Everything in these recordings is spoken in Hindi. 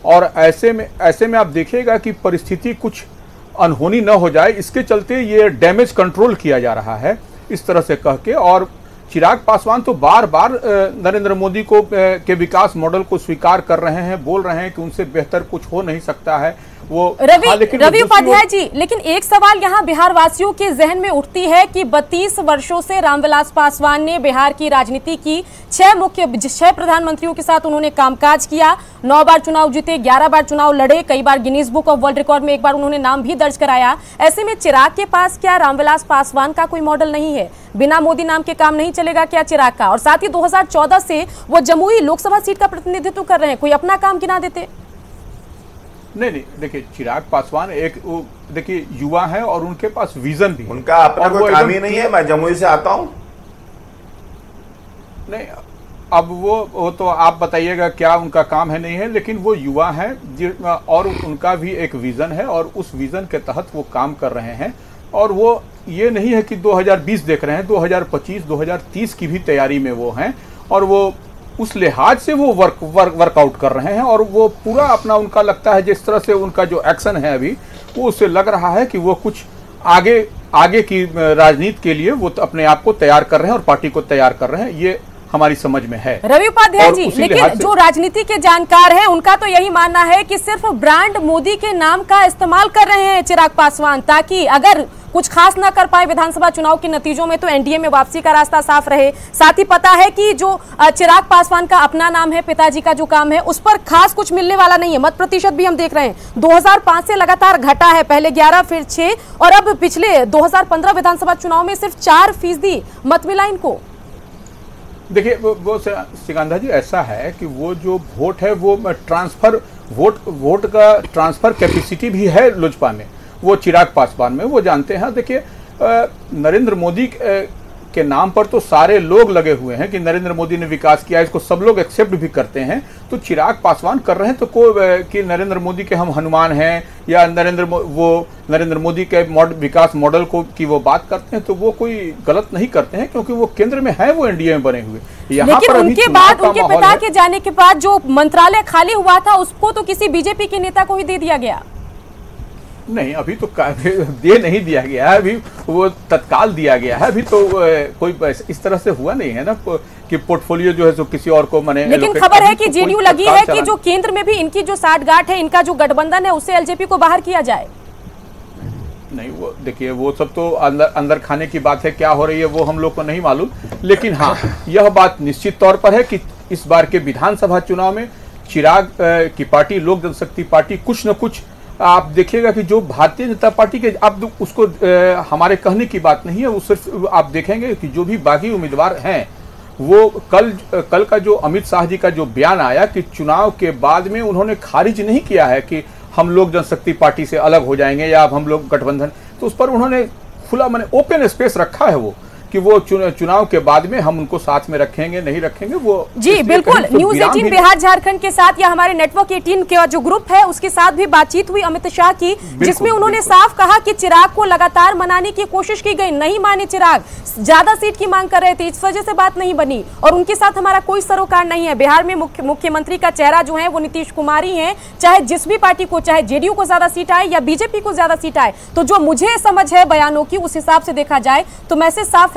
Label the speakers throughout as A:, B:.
A: और ऐसे में आप देखिएगा कि परिस्थिति कुछ अनहोनी न हो जाए, इसके चलते ये डैमेज कंट्रोल किया जा रहा है इस तरह से कह के। और चिराग पासवान तो बार बार नरेंद्र मोदी के विकास मॉडल को स्वीकार कर रहे हैं, बोल रहे हैं कि उनसे बेहतर कुछ हो नहीं सकता है वो।
B: रवि उपाध्याय जी, लेकिन एक सवाल यहाँ बिहार वासियों के जहन में उठती है कि 32 वर्षों से रामविलास पासवान ने बिहार की राजनीति की, 6 प्रधानमंत्रियों के साथ उन्होंने कामकाज किया, 9 बार चुनाव जीते, 11 बार चुनाव लड़े, कई बार Guinness book of world record में एक बार उन्होंने नाम भी दर्ज कराया। ऐसे में चिराग के पास क्या रामविलास पासवान का कोई मॉडल नहीं है? बिना मोदी नाम के काम नहीं चलेगा क्या चिराग का? और साथ ही 2014 से वो जमुई लोकसभा सीट का प्रतिनिधित्व कर रहे हैं, कोई अपना काम गिना देते?
A: नहीं, देखिए चिराग पासवान देखिए युवा है और उनके पास विजन भी है।
C: उनका अपना कोई काम ही नहीं है, मैं जमुई से आता हूं।
A: नहीं, अब वो तो आप बताइएगा क्या उनका काम है नहीं है, लेकिन वो युवा है और उनका भी एक विजन है और उस विजन के तहत वो काम कर रहे हैं। और वो ये नहीं है कि 2020 देख रहे हैं, 2025 2030 की भी तैयारी में वो हैं और वो उस लिहाज से वो वर्कआउट कर रहे हैं। और वो पूरा अपना, उनका लगता है जिस तरह से उनका जो एक्शन है अभी, वो उससे लग रहा है कि वो कुछ आगे की राजनीति के लिए वो अपने आप को तैयार कर रहे हैं और पार्टी को तैयार कर रहे हैं, ये हमारी समझ में है।
B: रवि उपाध्याय जी, लेकिन जो राजनीति के जानकार हैं उनका तो यही मानना है कि सिर्फ ब्रांड मोदी के नाम का इस्तेमाल कर रहे हैं चिराग पासवान, ताकि अगर कुछ खास ना कर पाए विधानसभा चुनाव के नतीजों में तो एनडीए में वापसी का रास्ता साफ रहे। साथ ही पता है कि जो चिराग पासवान का अपना नाम है, पिताजी का जो काम है, उस पर खास कुछ मिलने वाला नहीं है। मत प्रतिशत भी हम देख रहे हैं 2005 से लगातार घटा है, पहले 11 फिर 6 और अब पिछले 2015 विधानसभा चुनाव में सिर्फ 4% मत मिला इनको।
A: देखिए वो सिकंदर जी, ऐसा है कि वो जो वोट है वो वोट का ट्रांसफर कैपेसिटी भी है लोजपा में, वो चिराग पासवान में, वो जानते हैं। देखिए नरेंद्र मोदी के नाम पर तो सारे लोग लगे हुए हैं कि नरेंद्र मोदी ने विकास किया, इसको सब लोग एक्सेप्ट भी करते हैं। तो चिराग पासवान कर रहे हैं तो कि नरेंद्र मोदी के हम हनुमान हैं या नरेंद्र मोदी के विकास मॉडल की वो बात करते हैं, तो वो कोई गलत नहीं करते हैं क्योंकि वो केंद्र में है, वो एनडीए में बने हुए।
B: लेकिन उनके बाद, उनके पिता के जाने के बाद जो मंत्रालय खाली हुआ था उसको तो किसी बीजेपी के नेता को ही दे दिया गया।
A: नहीं, अभी तो दे नहीं दिया गया है, अभी वो तत्काल दिया गया है। अभी तो कोई इस तरह से हुआ नहीं है ना कि पोर्टफोलियो जो है तो किसी और को मने।
B: लेकिन खबर है कि जेडीयू लगी है कि जो केंद्र में भी इनकी जो साठगांठ है, इनका जो गठबंधन है, उससे एलजेपी को बाहर किया जाए।
A: नहीं, वो देखिए वो सब तो अंदर खाने की बात है, क्या हो रही है वो हम लोग को नहीं मालूम। लेकिन हाँ, यह बात निश्चित तौर पर है कि इस बार के विधानसभा चुनाव में चिराग की पार्टी, लोक जनशक्ति पार्टी, कुछ न कुछ आप देखिएगा कि जो भारतीय जनता पार्टी के, आप उसको हमारे कहने की बात नहीं है, वो सिर्फ आप देखेंगे कि जो भी बागी उम्मीदवार हैं, वो कल का जो अमित शाह जी का जो बयान आया कि चुनाव के बाद में उन्होंने खारिज नहीं किया है कि हम लोग जनशक्ति पार्टी से अलग हो जाएंगे या अब हम लोग गठबंधन, तो उस पर उन्होंने खुला मैंने ओपन स्पेस रखा है वो कि वो चुनाव के बाद में हम उनको साथ में रखेंगे नहीं रखेंगे वो।
B: जी बिल्कुल, न्यूज़ 18 बिहार झारखंड के साथ या हमारे नेटवर्क 18 के जो ग्रुप है उसके साथ भी बातचीत हुई अमित शाह की, जिसमें उन्होंने साफ कहा कि चिराग को लगातार मनाने की कोशिश की गई, नहीं माने चिराग, ज्यादा सीट की मांग कर रहे थे, इस वजह से बात नहीं बनी और उनके साथ हमारा कोई सरोकार नहीं है। बिहार में मुख्यमंत्री का चेहरा जो है वो नीतीश कुमार ही है, चाहे जिस भी पार्टी को, चाहे जेडीयू को ज्यादा सीट आए या बीजेपी को ज्यादा सीट आए। तो जो मुझे समझ है बयानों की, उस हिसाब से देखा जाए तो मैसेज साफ है।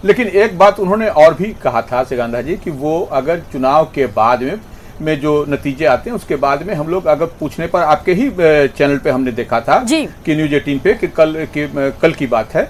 A: लेकिन एक बात उन्होंने और भी कहा था सिकंदर जी कि वो अगर चुनाव के बाद में जो नतीजे आते हैं उसके बाद में हम लोग अगर पूछने पर, आपके ही चैनल पे हमने देखा था कि न्यूज़ 18 पे कि कल की बात है